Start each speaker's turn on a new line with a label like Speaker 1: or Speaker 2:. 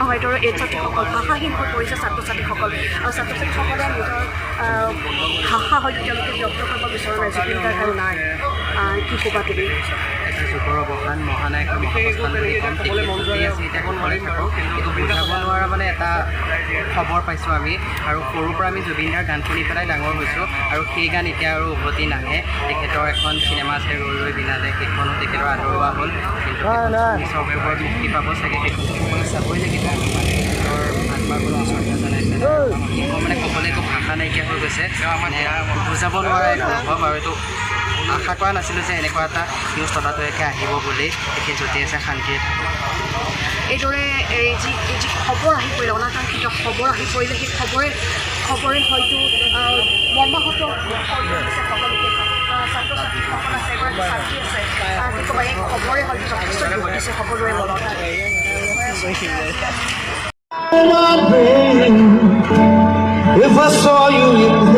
Speaker 1: হয়তো এই ছাত্ৰীসকল ভাষাহীন হৈ পৰিছে ছাত্ৰ ছাত্ৰীসকল আৰু ছাত্ৰ ছাত্ৰীসকলে নিজৰ ভাষা হয়তো তেওঁলোকে ব্যক্ত কৰিব বিচৰা নাই জুবিন গাৰ্গ আৰু নাই কি ক'বা তুমি
Speaker 2: যুগৰ অৱসান মহানায়কৰ মহাপ্ৰস্থান বুলি ক'ম তেখেত আছে এতিয়া ঘৰতে থাকোঁ কিন্তু বুজাব নোৱাৰা মানে এটা খবৰ পাইছোঁ আমি আৰু সৰুৰ পৰা আমি জুবিন দাৰ গান শুনি পেলাই ডাঙৰ হৈছোঁ আৰু সেই গান এতিয়া আৰু উভতি নাহে তেখেতৰ এখন চিনেমা আছে ৰৈ ৰৈ বিনালে সেইখনো তেখেতৰ আদৰোৱা হ'ল কিন্তু চৰকাৰৰ মুক্তি পাব চাগে সেইখন সকলোৱে চাবই লাগিব তেখেতৰ আত্মাৰ কোনো আচৰণীয় জনাইছে মানে ক'বলৈ একো ভাষা নাইকিয়া হৈ গৈছে মানে বুজাব নোৱাৰা এক অনুভৱ আৰু এইটো আশা কৰা নাছিলোঁ যে এনেকুৱা এটা নিউজ ততাতৈয়াকৈ আহিব বুলি তেখেত য'তে আছে শান্তিৰে
Speaker 1: এইদৰে যি খবৰ আহি পৰিলে অনাকাংক্ষিত খবৰ আহি পৰিলে সেই খবৰে হয়তো মৰ্মাহত সকলোকে ছাত্ৰ ছাত্ৰীসকল আছে এগৰাকী ছাত্ৰী আছে কি ক'বা এই খবৰে হয়তো যথেষ্ট ঘটিছে সকলোৰে মনত
Speaker 3: If I saw you in